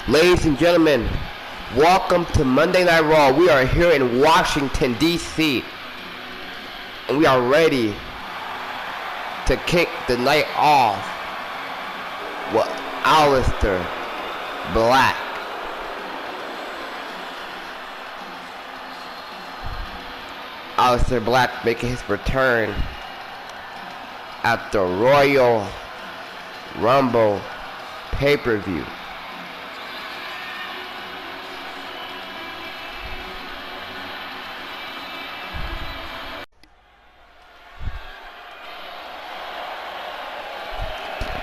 Ladies and gentlemen, welcome to Monday Night Raw. We are here in Washington, D.C. and we are ready to kick the night off with Aleister Black. Aleister Black making his return at the Royal Rumble pay-per-view.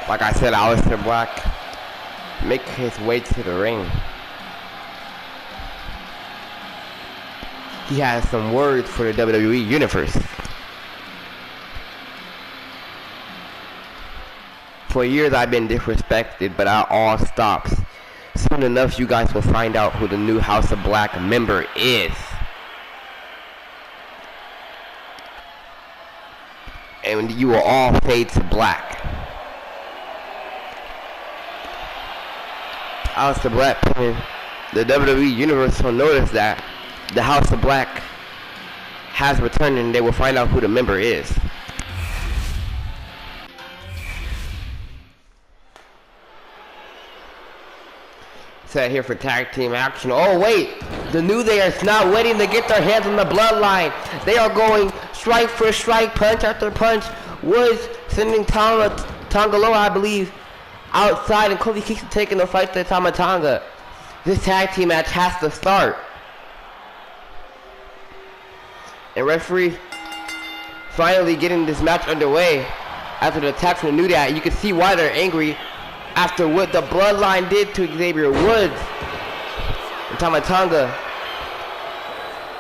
Like I said, Aleister Black make his way to the ring. He has some words for the WWE Universe. For years I've been disrespected, but that all stops. Soon enough you guys will find out who the new House of Black member is. And you will all fade to black. Aleister Black putting the WWE Universe will notice that the House of Black has returned, and they will find out who the member is. Set here for tag team action. Oh wait, the New Day is not waiting to get their hands on the bloodline. They are going strike for strike, punch after punch. Woods sending Tanga Loa, I believe, outside, and Kofi Kingston taking the fight to Tama Tonga. This tag team match has to start. And referee finally getting this match underway after the attack from the New Day. You can see why they're angry after what the bloodline did to Xavier Woods and Tama Tonga,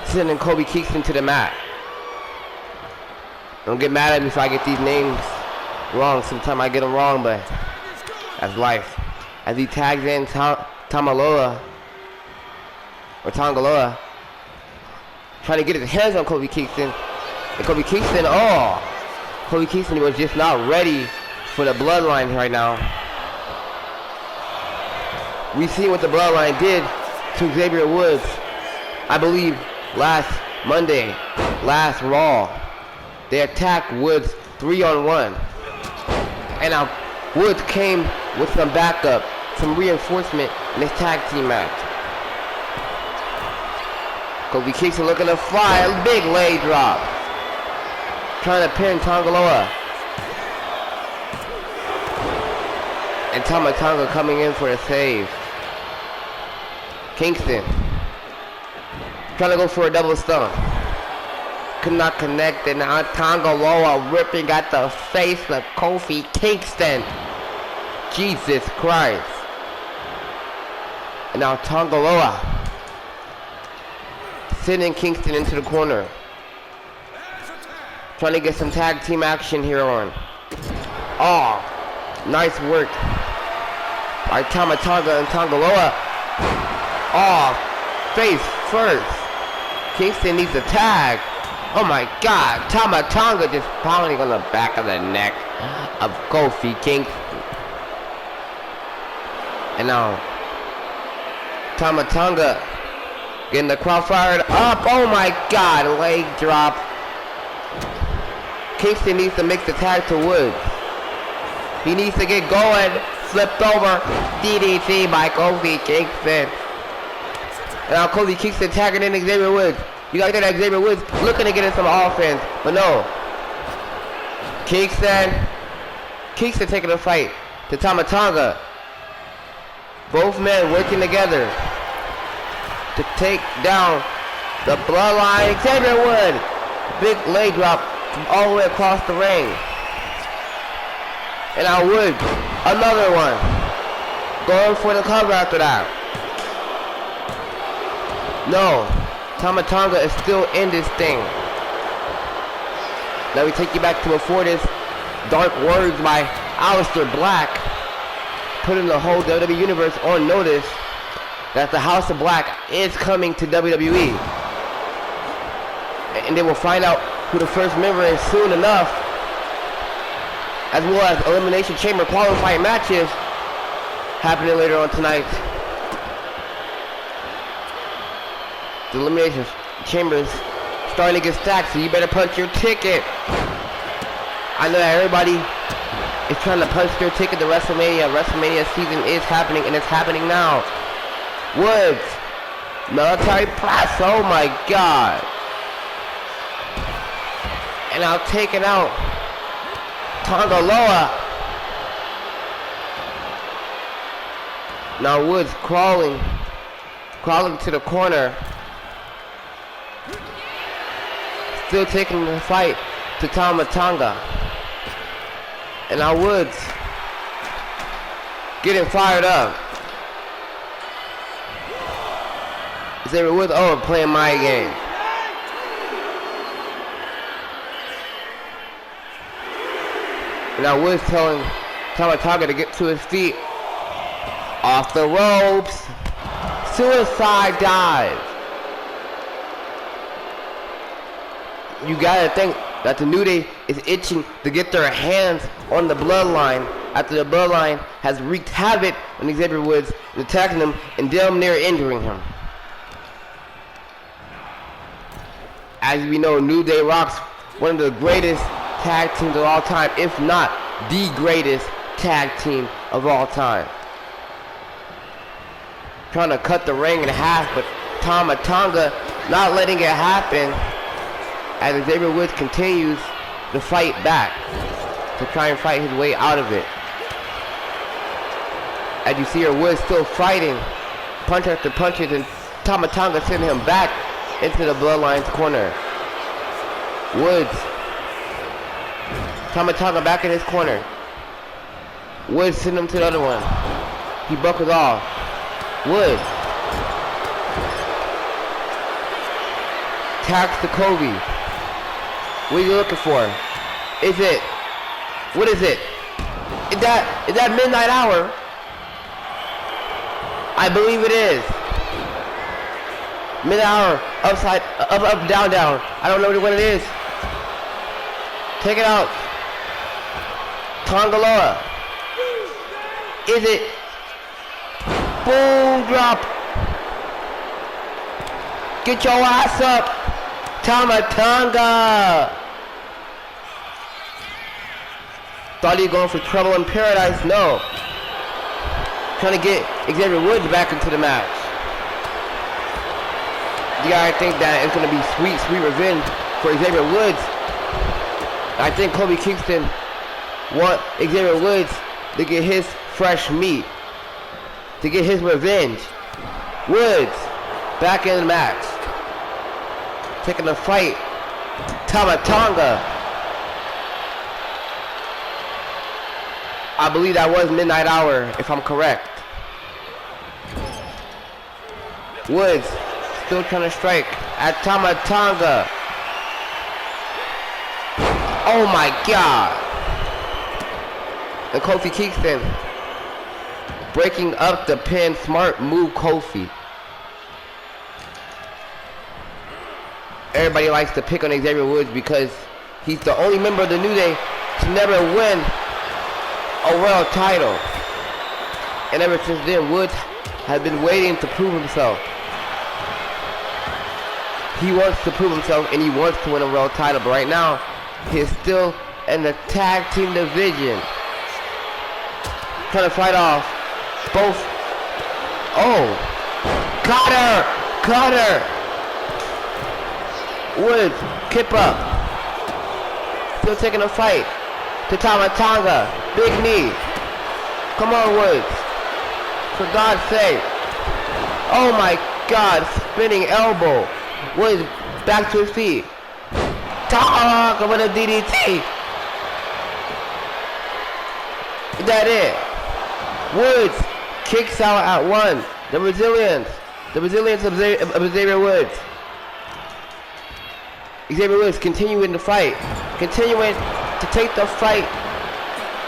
sending Kofi Kingston to the mat. Don't get mad at me if I get these names wrong. Sometimes I get them wrong, but that's life. As he tags in Tangaloa, trying to get his hands on Kofi Kingston. And Kofi Kingston was just not ready for the bloodline right now. We see what the bloodline did to Xavier Woods, I believe, last Monday, last Raw. They attacked Woods 3-on-1. And now Woods came with some backup, some reinforcement in this tag team match. Kofi Kingston looking to fly, a big leg drop. Trying to pin Tangaloa. And Tama Tonga coming in for the save. Kingston trying to go for a double stomp. Could not connect, and now Tangaloa ripping at the face of Kofi Kingston. Jesus Christ. And now Tangaloa sending Kingston into the corner. Trying to get some tag team action here on. Oh, nice work by Tama Tonga and Tangaloa. Oh, face first. Kingston needs a tag. Oh my God, Tama Tonga just pounding on the back of the neck of Kofi Kingston. And now Tama Tonga getting the crowd fired up. Oh my God, leg drop. Kingston needs to make the tag to Woods. He needs to get going. Flipped over. DDT by Kofi Kingston. And now Kofi Kingston tagging in Xavier Woods. You got that Xavier Woods looking to get in some offense, but no. Kingston taking the fight to Tama Tonga. Both men working together to take down the bloodline. Xavier Woods, big leg drop from all the way across the ring. And now Woods, another one, going for the cover after that. No, Tama Tonga is still in this thing. Let me take you back to before this. Dark words by Aleister Black, putting the whole WWE Universe on notice that the House of Black is coming to WWE. And they will find out who the first member is soon enough, as well as Elimination Chamber qualifying matches happening later on tonight. The Elimination Chamber's starting to get stacked, so you better punch your ticket. I know that everybody is trying to punch their ticket to WrestleMania. WrestleMania season is happening, and it's happening now. Woods. Military press. Oh my God. And I'll take it out. Tongaloa. Now Woods crawling to the corner. Still taking the fight to Tama Tonga. And now Woods getting fired up. Xavier Woods, playing my game. And now Woods telling Tama Tonga to get to his feet. Off the ropes. Suicide dive. You gotta think that the New Day is itching to get their hands on the Bloodline after the Bloodline has wreaked havoc on Xavier Woods and attacking him and damn near injuring him. As we know, New Day rocks one of the greatest tag teams of all time, if not the greatest tag team of all time. Trying to cut the ring in half, but Tama Tonga not letting it happen as Xavier Woods continues to fight back to try and fight his way out of it. As you see here, Woods still fighting, punch after punches, and Tama Tonga sending him back into the Bloodline's corner. Woods. Tama Tonga back in his corner. Woods sending him to the other one. He buckles off. Woods. Tax to Kobe. What are you looking for? Is it? What is it? Is that midnight hour? I believe it is. Midnight hour. Upside, up, down, down. I don't know what it is. Take it out. Tongaloa. Is it? Boom drop. Get your ass up. Tama Tonga. Thought he was going for trouble in paradise. No. Trying to get Xavier Woods back into the match. You gotta think that it's gonna be sweet, sweet revenge for Xavier Woods. I think Kobe Kingston want Xavier Woods to get his fresh meat, to get his revenge. Woods back in the match, taking the fight. Tama Tonga. I believe that was midnight hour, if I'm correct. Woods still trying to strike at Tama Tonga. Oh my God. And Kofi Kingston breaking up the pin. Smart move, Kofi. Everybody likes to pick on Xavier Woods because he's the only member of the New Day to never win a world title. And ever since then, Woods has been waiting to prove himself. He wants to prove himself and he wants to win a world title, but right now, he's still in the tag team division. Trying to fight off both. Oh, caught her. Woods, kip up. Still taking a fight to Tama Tonga. Big knee. Come on, Woods. For God's sake. Oh my God, spinning elbow. Woods back to his feet. Tonga with a DDT. Is that it? Woods kicks out at one. The resilience of Xavier Woods. Xavier Woods continuing the fight. Continuing to take the fight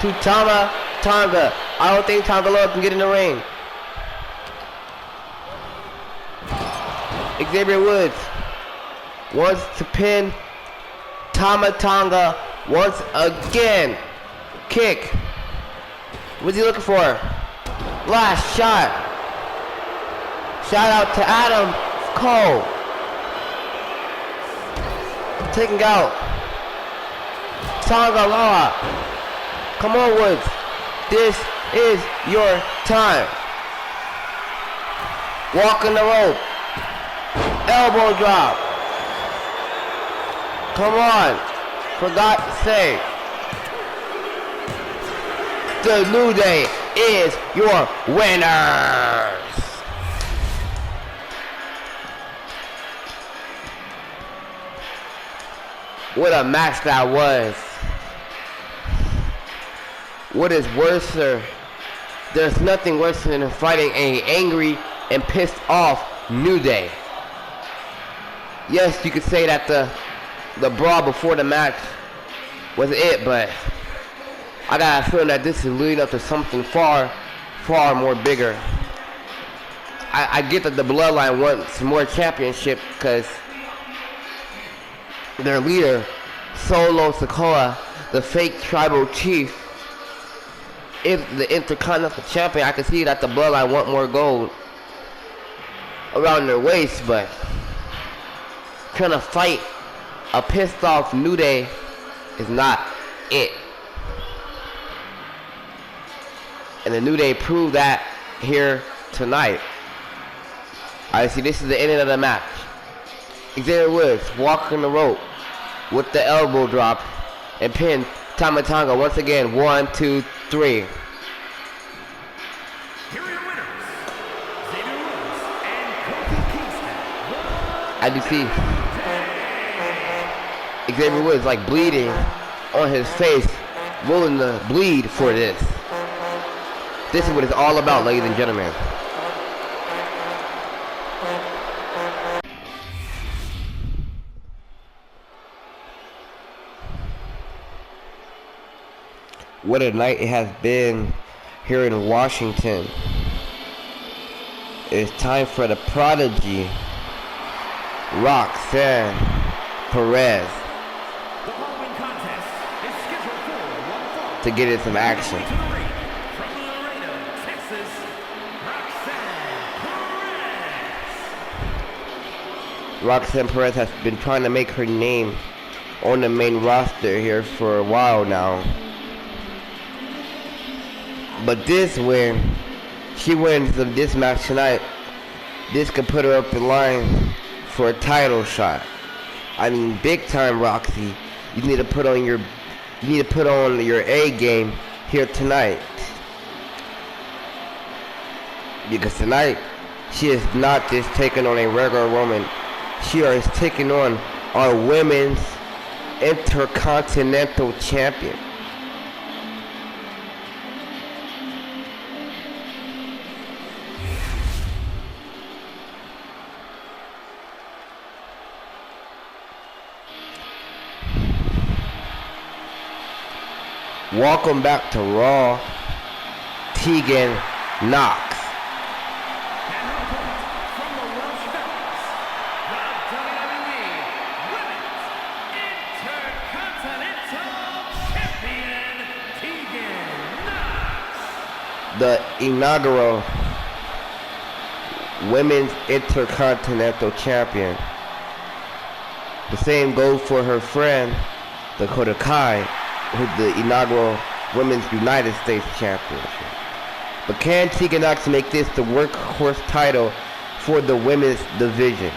to Tama Tonga. I don't think Tongaloa can get in the ring. Xavier Woods wants to pin Tama Tonga once again. Kick. What's he looking for? Last shot. Shout out to Adam Cole. taking out Tangaloa. Come on, Woods. This is your time. Walking the rope. Elbow drop. Come on. For God's sake. The New Day is your winners. What a match that was. What is worse, sir? There's nothing worse than fighting an angry and pissed off New Day. Yes, you could say that the brawl before the match was it, but I got a feeling that this is leading up to something far, far more bigger. I get that the Bloodline wants more championship because their leader, Solo Sikoa, the fake tribal chief, is the Intercontinental Champion. I can see that the Bloodline want more gold around their waist, but trying to fight a pissed off New Day is not it. And the New Day proved that here tonight. I see this is the ending of the match. Xavier Woods walking the rope with the elbow drop and pin Tama Tonga once again. 1, 2, 3. Here are your winners, Xavier Woods and Kofi Kingston. As you see, Xavier Woods like bleeding on his face, rolling the bleed for this. This is what it's all about, ladies and gentlemen. What a night it has been here in Washington. It's time for the prodigy, Roxanne Perez, The following contest is scheduled for one fall. to get in some action. From Laredo, Texas, Roxanne Perez. Roxanne Perez has been trying to make her name on the main roster here for a while now. But this win, she wins this match tonight. This could put her up in line for a title shot. I mean, big time, Roxy. You need to put on your A game here tonight. Because tonight, she is not just taking on a regular woman. She is taking on our women's Intercontinental Champion. Welcome back to Raw, Tegan Knox. And her opponent from the Welsh Mountains, the WWE Women's Intercontinental Champion, Tegan Knox. The inaugural Women's Intercontinental Champion. The same goes for her friend, Dakota Kai, who's the inaugural Women's United States Championship. But can Tegan Knox make this the workhorse title for the women's division?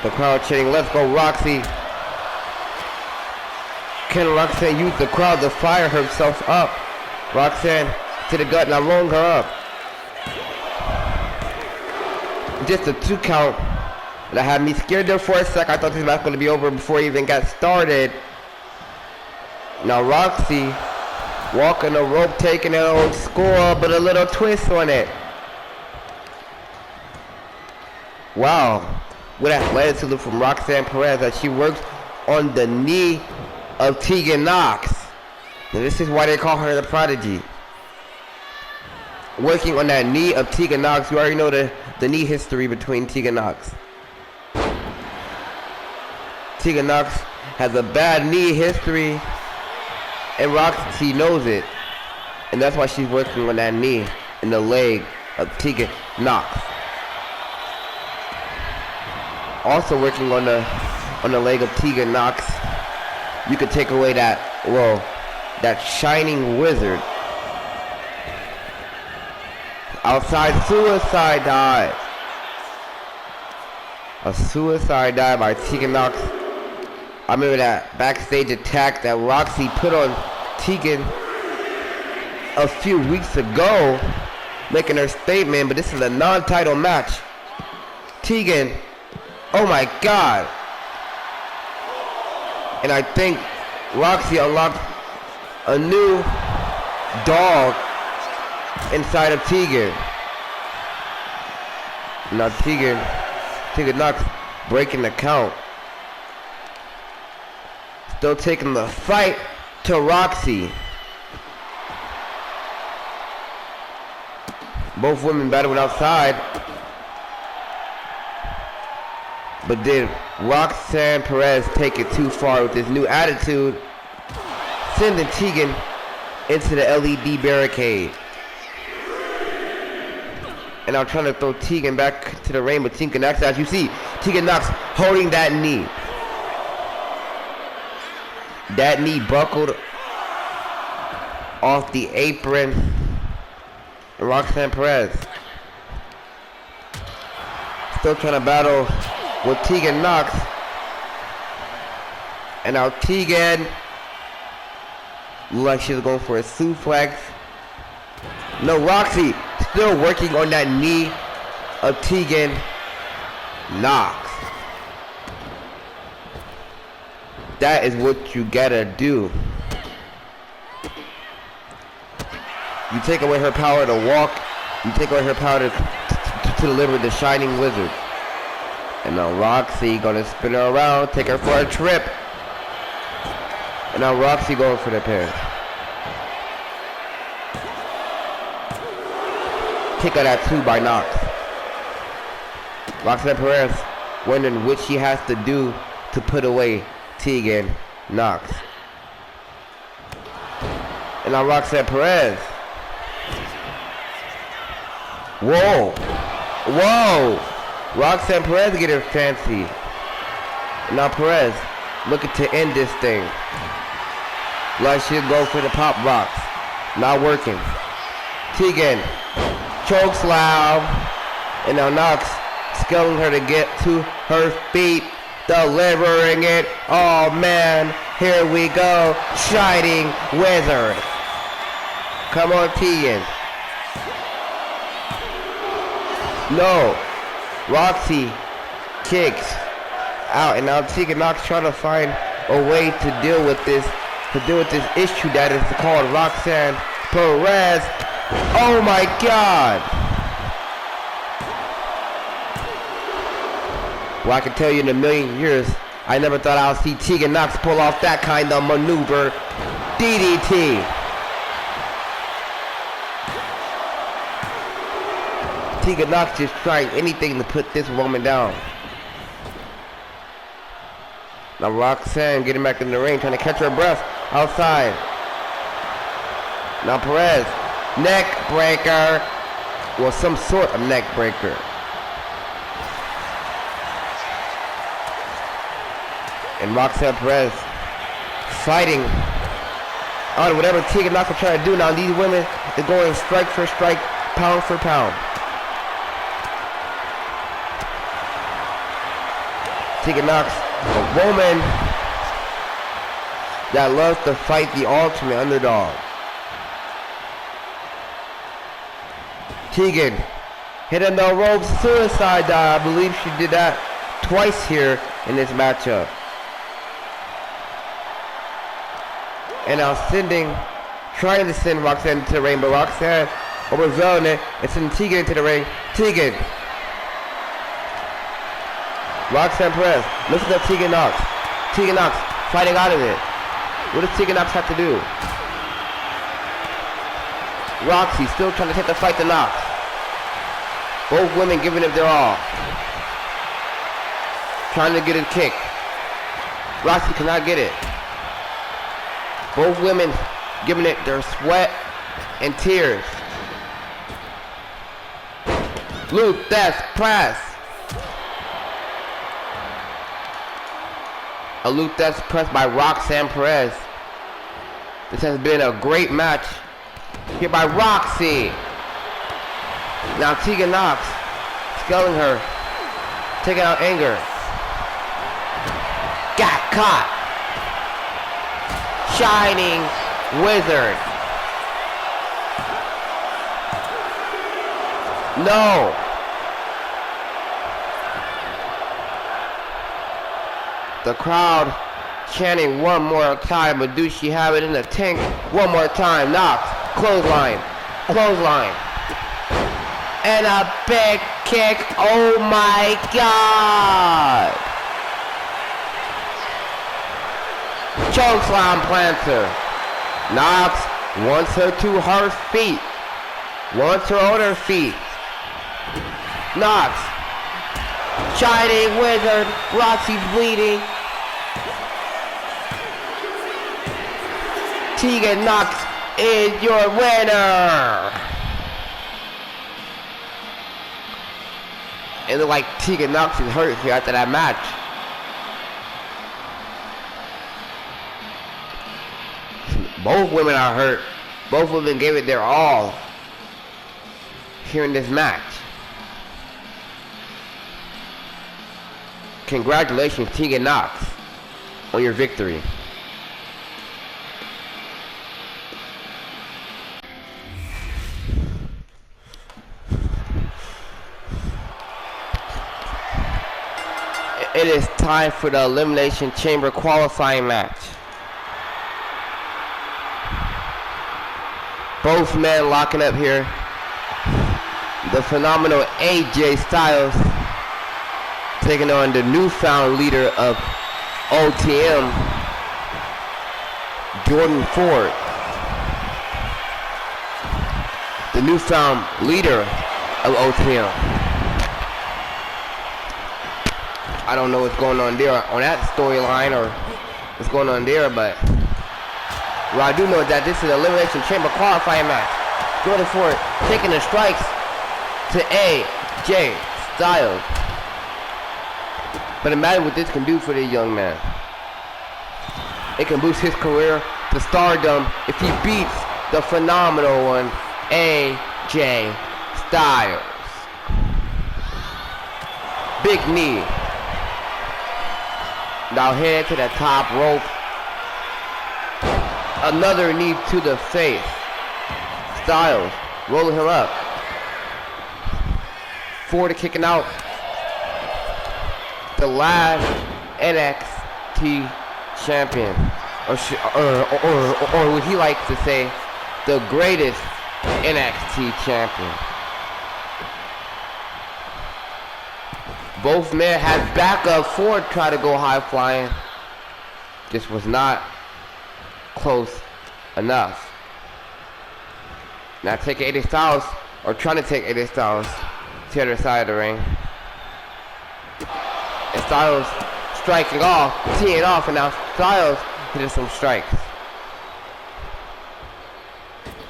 The crowd chanting, "Let's go, Roxy!" Can Roxanne use the crowd to fire herself up? Roxanne to the gut, now rolling her up. Just a 2 count. That had me scared there for a sec. I thought this match was going to be over before it even got started. Now Roxy walking the rope, taking an old score, but a little twist on it. Wow. What athleticism from Roxanne Perez as she works on the knee of Tegan Knox. Now this is why they call her the prodigy. Working on that knee of Tegan Knox. You already know the knee history between Tegan Knox. Tegan Knox has a bad knee history, and Roxy knows it, and that's why she's working on that knee in the leg of Tegan Knox. Also working on the leg of Tegan Knox, you could take away that shining wizard. Outside suicide dive. A suicide dive by Tegan Knox. I remember that backstage attack that Roxy put on Tegan a few weeks ago, making her statement, but this is a non-title match. Tegan, oh my God. And I think Roxy unlocked a new dog inside of Tegan. Now Tegan Knox breaking the count. Still taking the fight to Roxy. Both women battling outside. But did Roxanne Perez take it too far with this new attitude, sending Tegan into the LED barricade? And I'm trying to throw Tegan back to the ring, but Tegan Knox, as you see, Tegan Knox holding that knee. That knee buckled off the apron. And Roxanne Perez still trying to battle with Tegan Knox. And now Tegan looks like she's going for a suplex. No, Roxy still working on that knee of Tegan Knox. That is what you gotta do. You take away her power to walk. You take away her power to deliver the shining wizard. And now Roxy gonna spin her around, take her for a trip. And now Roxy going for the pin. Kick out at 2 by Knox. Roxanne Perez wondering what she has to do to put away Tegan Knox. And now Roxanne Perez. Whoa. Whoa. Roxanne Perez getting fancy. And now Perez looking to end this thing. Like she'll go for the pop rocks. Not working. Tegan choke slam. And now Knox scaling her to get to her feet. Delivering it. Oh man. Here we go. Shining wizard. Come on, Tegan. No. Roxy kicks out, and now Tegan Knox trying to find a way to deal with this issue that is called Roxanne Perez. Oh my God! Well, I can tell you in a million years, I never thought I would see Tegan Knox pull off that kind of maneuver. DDT. Tegan Knox just trying anything to put this woman down. Now Roxanne getting back in the ring, trying to catch her breath outside. Now Perez, neck breaker. Well, some sort of neck breaker. And Roxanne Perez fighting on whatever Tegan Knox will try to do. Now these women are going strike for strike, pound for pound. Tegan Knox, a woman that loves to fight the ultimate underdog. Tegan hitting the ropes, suicide dive. I believe she did that twice here in this matchup. And now trying to send Roxanne to the ring, but Roxanne overzealous it and sending Tegan into the ring. Tegan. Roxanne Perez, listen to Tegan Knox. Tegan Knox fighting out of it. What does Tegan Knox have to do? Roxy still trying to take the fight to Knox. Both women giving it their all. Trying to get a kick. Roxy cannot get it. Both women giving it their sweat and tears. Luke, that's press. A Luke that's pressed by Roxanne Perez. This has been a great match here by Roxy. Now Tegan Knox scaling her, taking out anger. Got caught. Shining Wizard. No. The crowd chanting one more time, but do she have it in the tank? One more time. Knox. Clothesline. Clothesline. And a big kick. Oh my God. Chokeslam plants her. Knox wants her to her feet. Wants her on her feet. Knox. Shining Wizard. Roxy's bleeding. Tegan Knox is your winner. It looked like Tegan Knox is hurt here after that match. Both women are hurt. Both women gave it their all here in this match. Congratulations, Tegan Knox, on your victory. It is time for the Elimination Chamber qualifying match. Both men locking up here. The phenomenal AJ Styles taking on the newfound leader of OTM, Jordan Ford. The newfound leader of OTM. I don't know what's going on there on that storyline or what's going on there, but what I do know is that this is an Elimination Chamber qualifying match. Jordan Ford taking the strikes to AJ Styles. But imagine what this can do for the young man. It can boost his career to stardom if he beats the phenomenal one, AJ Styles. Big knee. Now head to the top rope. Another knee to the face. Styles rolling him up. Ford kicking out. The last NXT champion, or what he likes to say, the greatest NXT champion. Both men had backup. Ford tried to go high flying. Just was not close enough. Now taking AJ Styles, or trying to take AJ Styles to the other side of the ring. And Styles striking off, teeing off, and now Styles hitting some strikes.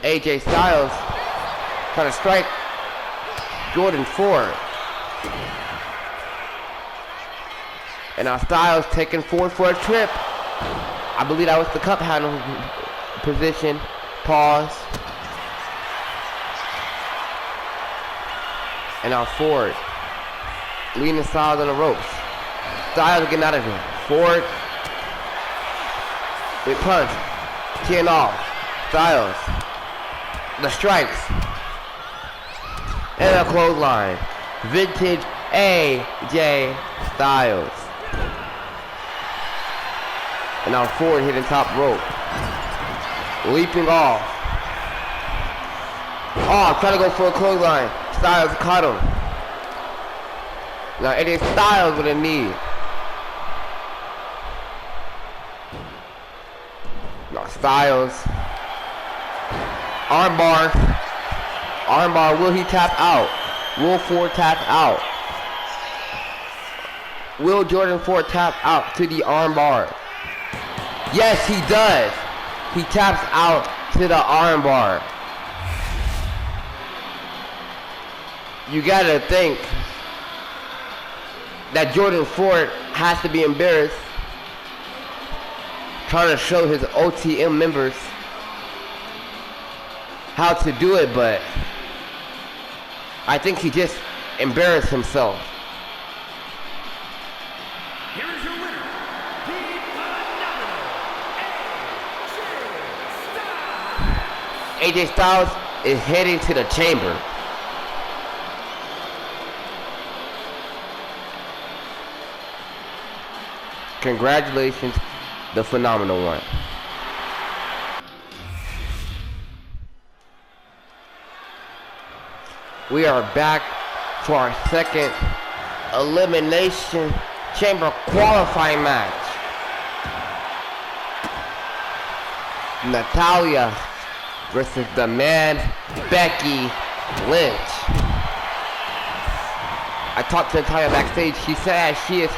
AJ Styles trying to strike Jordan Ford. And now Styles taking Ford for a trip. I believe that was the cup handle position. Pause. And now Ford leaning Styles on the ropes. Styles getting out of here. Ford with punch. Teeing off. Styles. The strikes. And a clothesline. Vintage AJ Styles. And now Ford hitting top rope. Leaping off. Oh, trying to go for a clothesline. Styles caught him. Now AJ Styles with a knee. Now Styles. Armbar. Armbar. Will he tap out? Will Ford tap out? Will Jordan Ford tap out to the armbar? Yes, he does. He taps out to the armbar. You gotta think that Jordan Ford has to be embarrassed trying to show his OTM members how to do it, but I think he just embarrassed himself. Here is your winner, the phenomenal AJ Styles is heading to the chamber. Congratulations, the phenomenal one. We are back for our second Elimination Chamber qualifying match. Natalya versus the man, Becky Lynch. I talked to Natalya backstage. She said she is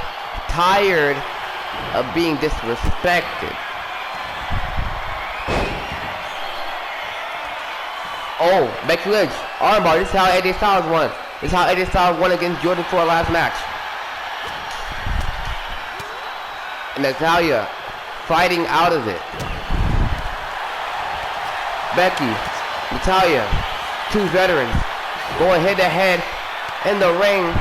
tired of being disrespected. Oh, Becky Lynch, armbar. This is how AJ Styles won. This is how AJ Styles won against Jordan for our last match. And Natalya fighting out of it. Becky, Natalya, two veterans going head to head in the ring.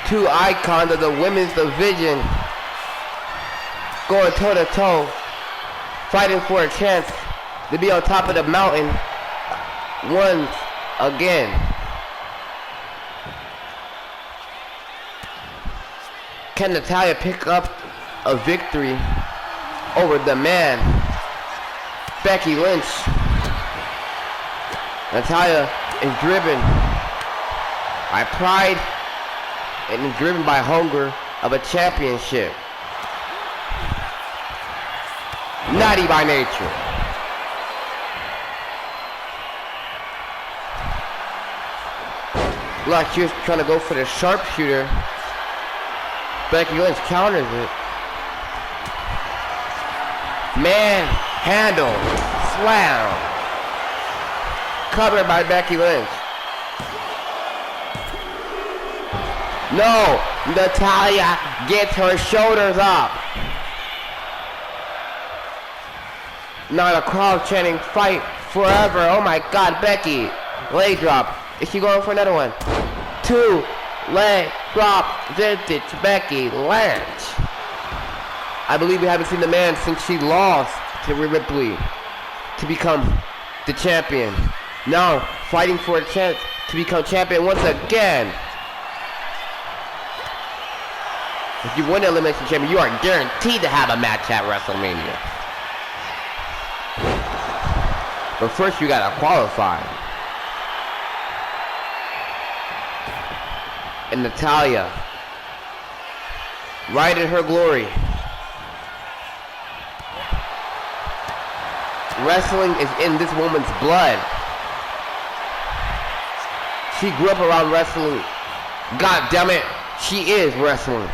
Two icons of the women's division going toe to toe, fighting for a chance to be on top of the mountain once again. Can Natalya pick up a victory over the man, Becky Lynch? Natalya is driven by pride and is driven by hunger of a championship. Naughty by nature. Like she was trying to go for the sharpshooter. Becky Lynch counters it. Man handle slam. Covered by Becky Lynch. No, Natalya gets her shoulders up. Now the crowd chanting fight forever. Oh my God, Becky. Leg drop. Is she going for another one? Two leg drop vintage Becky Lynch. I believe we haven't seen the man since she lost to Rhea Ripley to become the champion. Now fighting for a chance to become champion once again. If you win the Elimination Chamber, you are guaranteed to have a match at WrestleMania. But first you gotta qualify. And Natalya, right in her glory. Wrestling is in this woman's blood. She grew up around wrestling. God damn it, she is wrestling.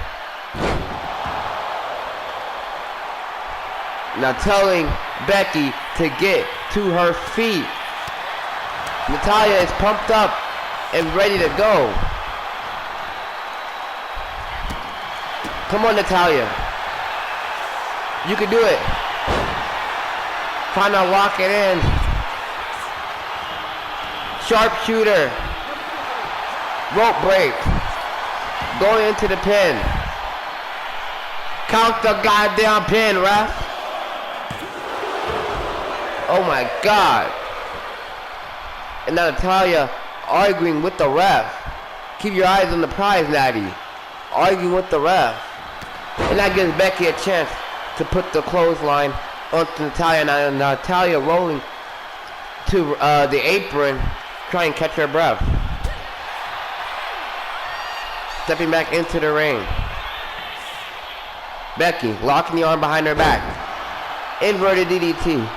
Now telling Becky to get to her feet. Natalya is pumped up and ready to go. Come on, Natalya. You can do it. Trying to lock it in. Sharpshooter. Rope break. Going into the pin. Count the goddamn pin, ref. Oh my God. And now Natalya arguing with the ref. Keep your eyes on the prize, Natty. Arguing with the ref. And that gives Becky a chance to put the clothesline onto Natalya. Now Natalya rolling to the apron, trying to catch her breath. Stepping back into the ring. Becky locking the arm behind her back. Inverted DDT.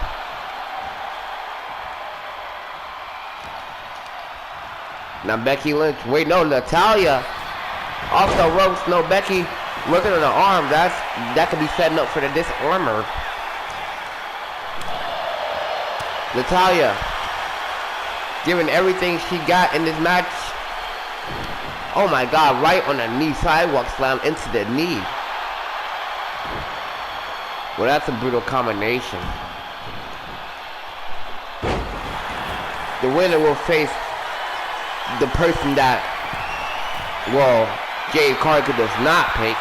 Now Becky Lynch, wait, no, Natalya off the ropes. No, Becky Working on the arm, that could be setting up for the disarmor. Natalya giving everything she got in this match. Oh my God, right on the knee, sidewalk slam into the knee. Well, that's a brutal combination. The winner will face the person that, well, Jade Cargill does not pick.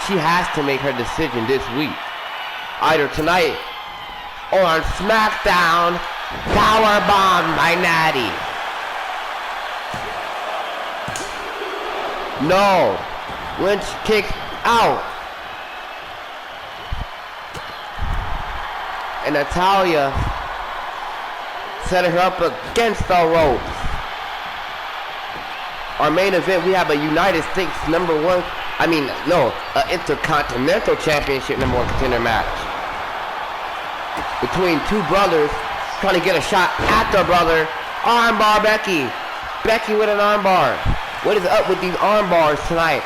She has to make her decision this week. Either tonight or on SmackDown, powerbomb by Natty. No. Lynch kicks out. And Natalya setting her up against the ropes. Our main event, we have a United States Intercontinental Championship #1 contender match between two brothers trying to get a shot at their brother. Armbar Becky. Becky with an armbar. What is up with these arm bars tonight?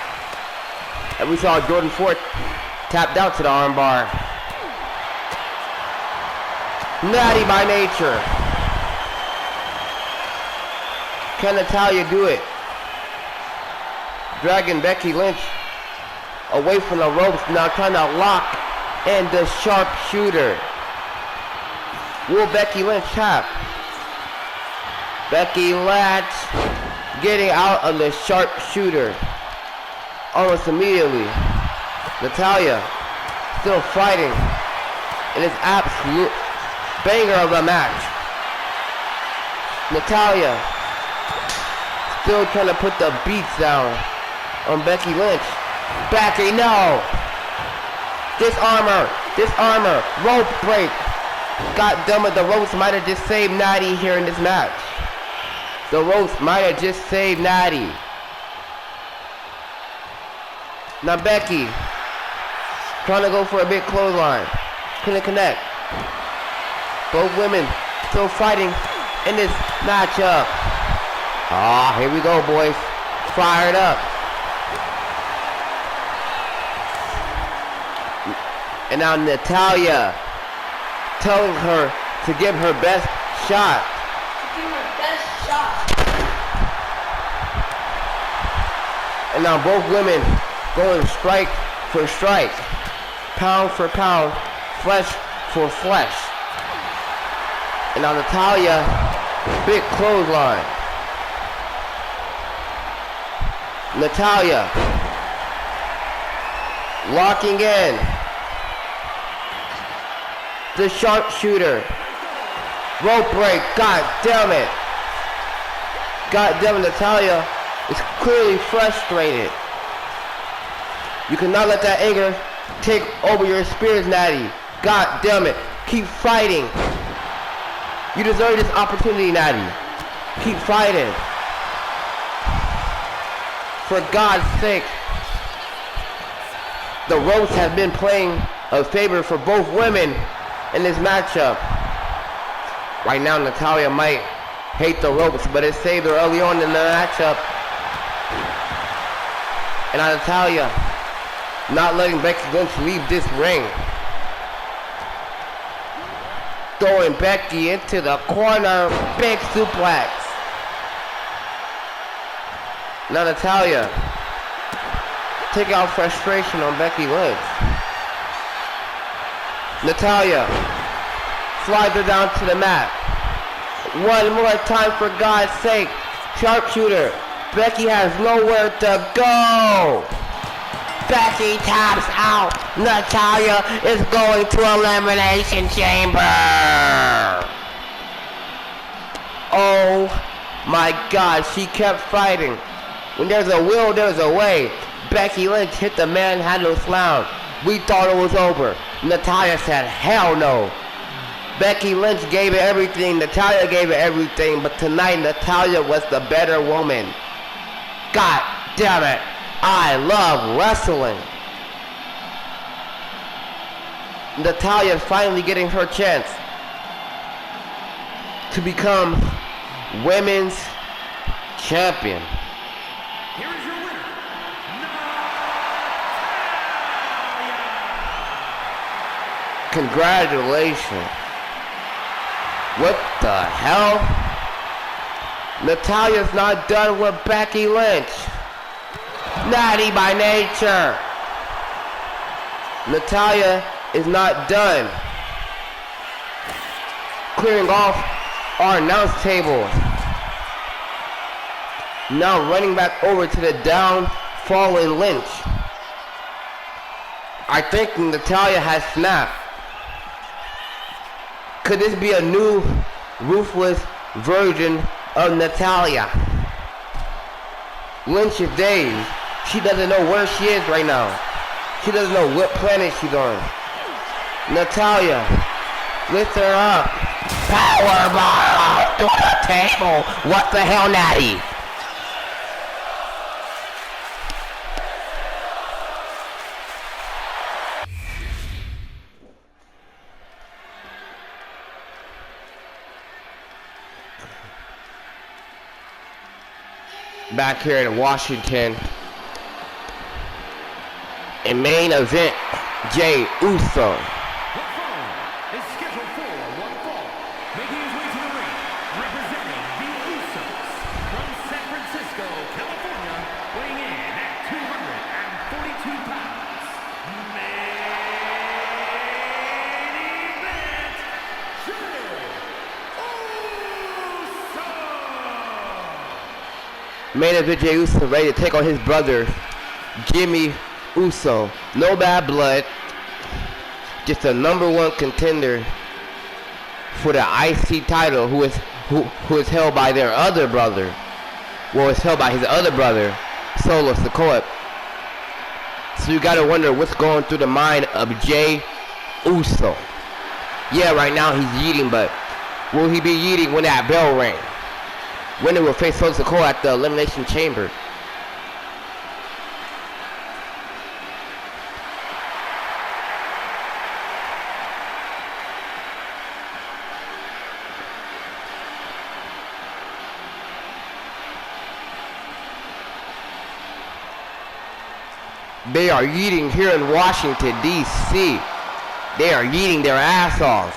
And we saw Jordan Ford tapped out to the armbar. Natty by nature. Can Natalya do it? Dragging Becky Lynch away from the ropes, now trying to lock in the sharpshooter. Will Becky Lynch tap? Becky Lynch getting out of the sharpshooter almost immediately. Natalya still fighting in this absolute banger of a match. Natalya still trying to put the beats down on Becky Lynch. Becky, no! Disarmor! Rope break! God damn it, the ropes might have just saved Natty here in this match. The ropes might have just saved Natty. Now Becky trying to go for a big clothesline. Couldn't connect. Both women still fighting in this matchup. Ah, here we go, boys. Fired up. And now Natalya telling her to give her best shot. And now both women going strike for strike, pound for pound, flesh for flesh. And now Natalya, big clothesline. Natalya locking in the sharpshooter. Rope break. God damn it. Natalya is clearly frustrated. You cannot let that anger take over your spirits, Natty. God damn it. Keep fighting. You deserve this opportunity, Natty. Keep fighting. For God's sake. The ropes have been playing a favor for both women in this matchup. Right now, Natalya might hate the ropes, but it saved her early on in the matchup. And Natalya not letting Becky Lynch leave this ring. Throwing Becky into the corner, big suplex. Now Natalya taking out frustration on Becky Lynch. Natalya slides her down to the mat. One more time, for God's sake. Sharpshooter. Becky has nowhere to go. Becky taps out. Natalya is going to Elimination Chamber. Oh my God, she kept fighting. When there's a will, there's a way. Becky Lynch hit the manhandle slam. We thought it was over. Natalya said, hell no. Becky Lynch gave it everything. Natalya gave it everything. But tonight, Natalya was the better woman. God damn it. I love wrestling. Natalya finally getting her chance to become women's champion. Here is your winner, Congratulations. What the hell? Natalia's not done with Becky Lynch. Natty by nature. Natalya is not done. Clearing off our announce table. Now running back over to the down fallen Lynch. I think Natalya has snapped. Could this be a new ruthless version of Natalya? Lynch is dazed. She doesn't know where she is right now. She doesn't know what planet she's on. Natalya, lift her up. Powerbomb through the table. What the hell, Natty? Back here in Washington. In main event, Jey Uso. Is scheduled for one fall, making his way to the ring, representing the Usos from San Francisco, California, weighing in at 242 pounds. Main event, Jey Uso. Main event, Jey Uso ready to take on his brother, Jimmy Uso. No bad blood. Just a #1 contender for the IC title, who is held by their other brother. Well, it's held by his other brother, Solo Sikoa. So you gotta wonder what's going through the mind of Jey Uso. Yeah, right now he's yeeting, but will he be yeeting when that bell rings? When it will face Solo Sikoa at the Elimination Chamber? They are eating here in Washington, D.C. They are eating their ass off.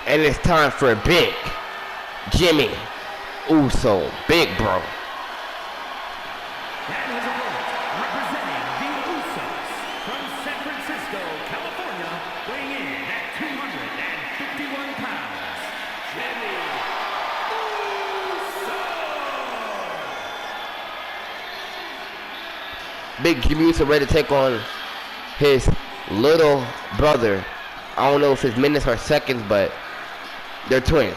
And it's time for Big Jimmy Uso, Big Bro. And his opponent, representing the Usos from San Francisco, California, weighing in at 251 pounds, Jimmy Uso. Big Jimmy Uso ready to take on his little brother. I don't know if it's minutes or seconds, but they're twins.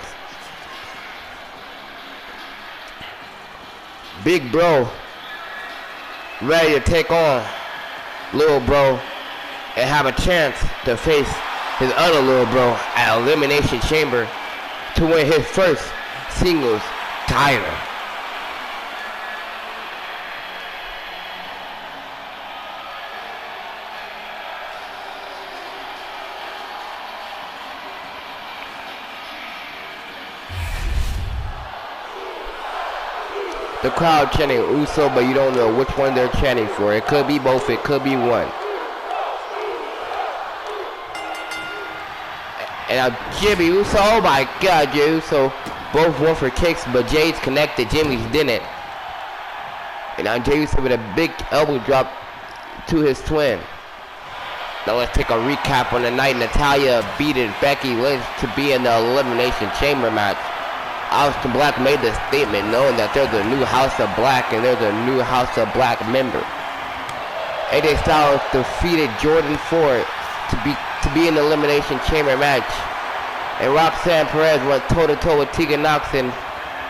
Big Bro ready to take on little bro and have a chance to face his other little bro at Elimination Chamber to win his first singles title. The crowd chanting Uso, but you don't know which one they're chanting for. It could be both, it could be one. And now Jimmy Uso, oh my God, Jey Uso, both went for kicks, but Jay's connected, Jimmy's didn't. And now Jey Uso with a big elbow drop to his twin. Now let's take a recap on the night. Natalya beat Becky Lynch to be in the Elimination Chamber match. Aleister Black made the statement knowing that there's a new House of Black and there's a new House of Black member. AJ Styles defeated Jordan Ford to be in the Elimination Chamber match. And Roxanne Perez went toe-to-toe with Tegan Knox, and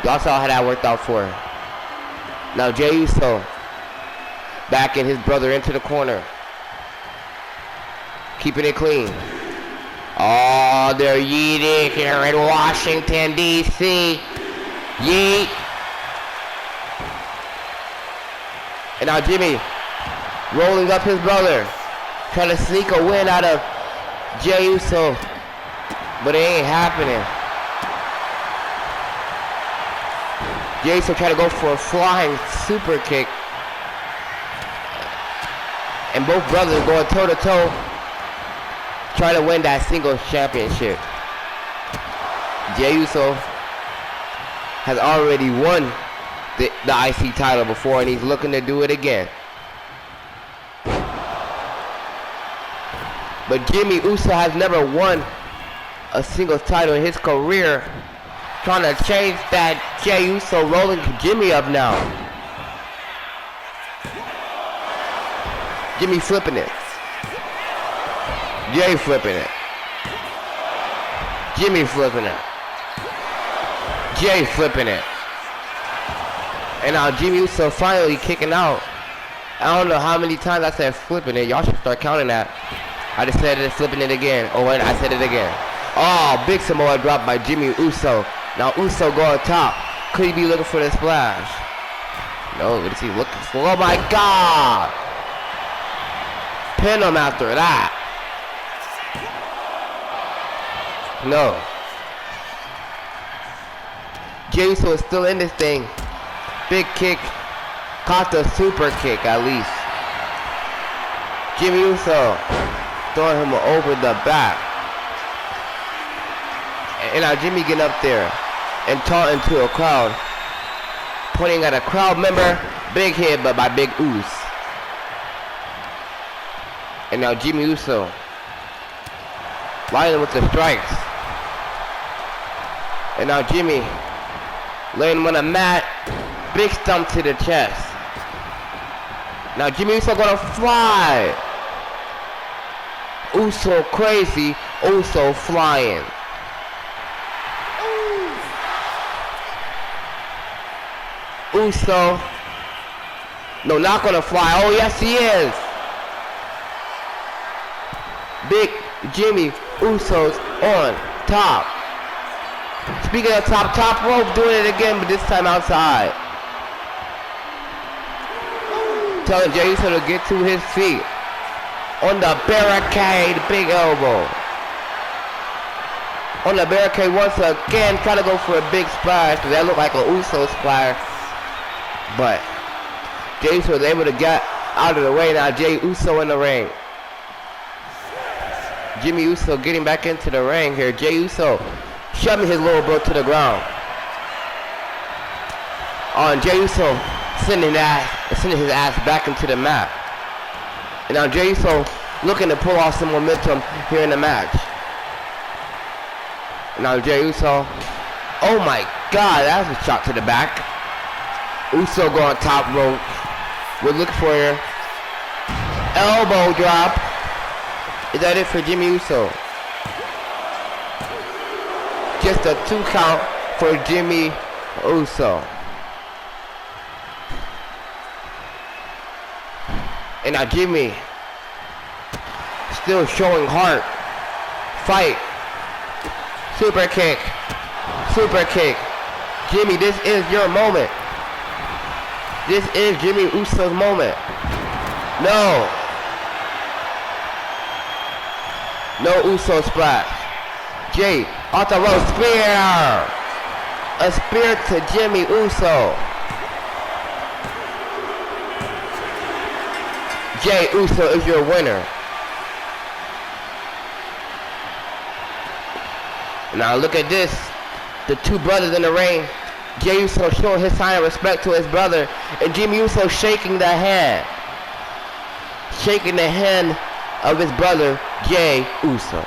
y'all saw how that worked out for her. Now Jey Uso backing his brother into the corner. Keeping it clean. Oh, they're yeeting here in Washington, D.C. Yeet. And now Jimmy rolling up his brother. Trying to sneak a win out of Jey Uso, but it ain't happening. Jey Uso trying to go for a flying super kick. And both brothers going toe to toe, trying to win that singles championship. Jey Uso has already won the IC title before, and he's looking to do it again. But Jimmy Uso has never won a singles title in his career. Trying to change that Jey Uso rolling Jimmy up now. Jimmy flipping it. Jey flipping it. Jimmy flipping it. Jey flipping it. And now Jimmy Uso finally kicking out. I don't know how many times I said flipping it. Y'all should start counting that. I just said it, flipping it again. Oh, wait, I said it again. Oh, big Samoa drop by Jimmy Uso. Now Uso going top. Could he be looking for the splash? No, what is he looking for? Oh my God! Pin him after that. No. Jey Uso is still in this thing. Big kick. Caught the super kick at least. Jimmy Uso throwing him over the back. And now Jimmy getting up there and taunting to a crowd. Pointing at a crowd member. Big hit, but by Big Uso. And now Jimmy Uso lining with the strikes. And now Jimmy laying him on the mat. Big stomp to the chest. Now Jimmy Uso gonna fly. Uso crazy. Uso flying. Uso. No, not gonna fly. Oh, yes, he is. Big Jimmy Uso's on top. Speaking of top rope, doing it again, but this time outside. Telling Jey Uso to get to his feet. On the barricade, big elbow. On the barricade once again, trying to go for a big splash, because that looked like a Uso splash. But Jey Uso was able to get out of the way. Now Jey Uso in the ring. Jimmy Uso getting back into the ring here. Jey Uso shoving his little bro to the ground. And Jey Uso sending his ass back into the mat. And now Jey Uso looking to pull off some momentum here in the match. And now Jey Uso. Oh my God, that was a shot to the back. Uso going top rope. We're looking for your elbow drop. Is that it for Jimmy Uso? Just a 2 count for Jimmy Uso. And now Jimmy still showing heart. Fight. Super kick. Super kick. Jimmy, this is your moment. This is Jimmy Uso's moment. No. No Uso splash. Jey off the rope, spear. A spear to Jimmy Uso. Jey Uso is your winner. Now look at this. The two brothers in the ring. Jey Uso showing his sign of respect to his brother. And Jimmy Uso shaking the hand. Shaking the hand of his brother, Jey Uso.